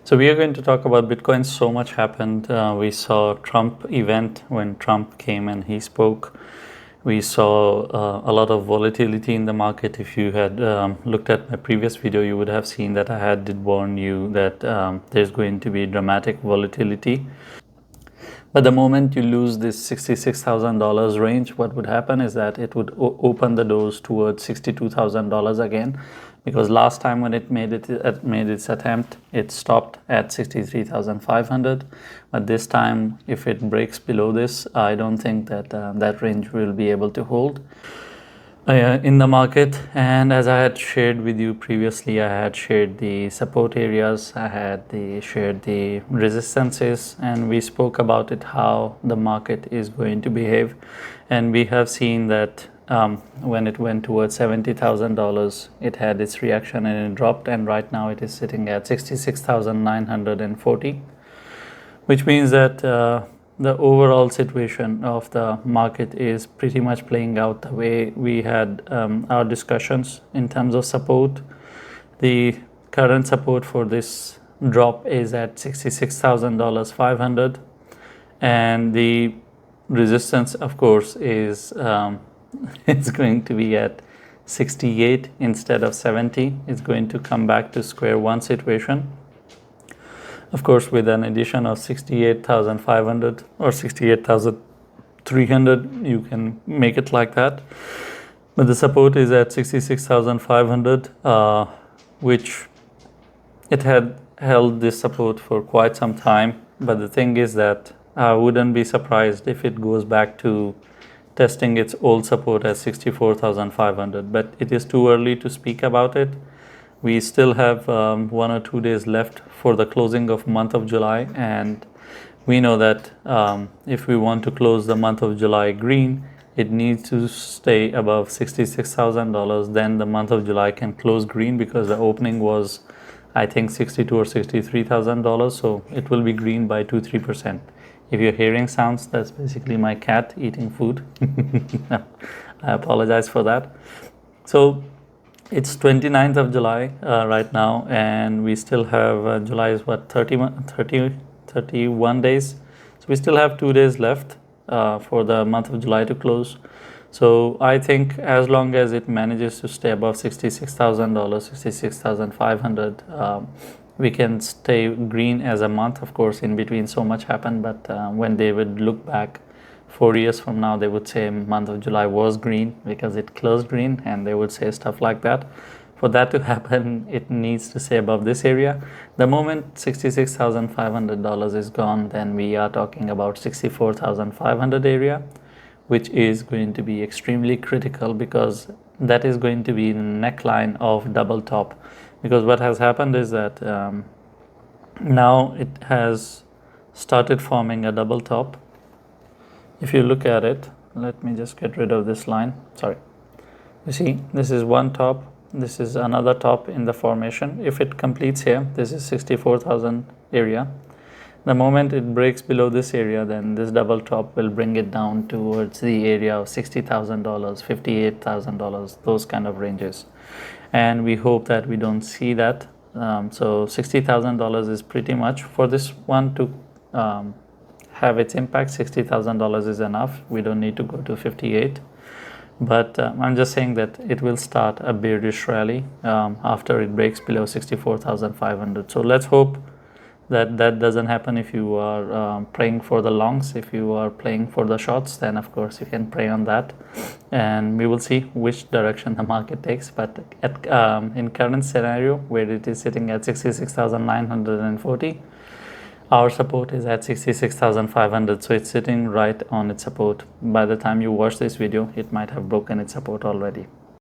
So we are going to talk about Bitcoin. So much happened. We saw Trump event when Trump came and he spoke. We saw a lot of volatility in the market. If you had looked at my previous video, you would have seen that I did warn you that there's going to be dramatic volatility. But the moment you lose this $66,000 range, what would happen is that it would open the doors towards $62,000 again, because last time when it made its attempt, it stopped at 63,500. But this time, if it breaks below this, I don't think that that range will be able to hold in the market. And as I had shared with you previously, I had shared the support areas, I had shared the resistances, and we spoke about it, how the market is going to behave. And we have seen that when it went towards $70,000, it had its reaction and it dropped, and right now it is sitting at 66,940, which means that the overall situation of the market is pretty much playing out the way we had our discussions in terms of support. The current support for this drop is at $66,500, and the resistance, of course, is it's going to be at 68 instead of 70. It's going to come back to square one situation. Of course, with an addition of 68,500 or 68,300, you can make it like that. But the support is at 66,500, which it had held this support for quite some time. But the thing is that I wouldn't be surprised if it goes back to testing its old support at 64,500. But it is too early to speak about it. We still have 1 or 2 days left for the closing of month of July, and we know that if we want to close the month of July green, it needs to stay above $66,000. Then the month of July can close green, because the opening was, I think, $62,000 or $63,000. So it will be green by 2-3%. If you're hearing sounds, that's basically my cat eating food. I apologize for that. So it's 29th of July right now, and we still have July is what, 31 days. So we still have 2 days left for the month of July to close. So I think as long as it manages to stay above $66,000, 66,500, we can stay green as a month. Of course, in between so much happened, but when they would look back 4 years from now, they would say month of July was green because it closed green, and they would say stuff like that. For that to happen, it needs to stay above this area. The moment $66,500 is gone, then we are talking about 64,500 area, which is going to be extremely critical, because that is going to be the neckline of double top. Because what has happened is that now it has started forming a double top. If you look at it, let me just get rid of this line. Sorry. You see, this is one top. This is another top in the formation. If it completes here, this is 64,000 area. The moment it breaks below this area, then this double top will bring it down towards the area of $60,000, $58,000, those kind of ranges. And we hope that we don't see that. So $60,000 is pretty much for this one to have its impact. $60,000 is enough. We don't need to go to 58. But I'm just saying that it will start a bearish rally after it breaks below 64,500. So let's hope that that doesn't happen. If you are praying for the longs, if you are playing for the shorts, then of course you can pray on that, and we will see which direction the market takes. But at in current scenario, where it is sitting at 66,940, our support is at 66,500, so it's sitting right on its support. By the time you watch this video, it might have broken its support already.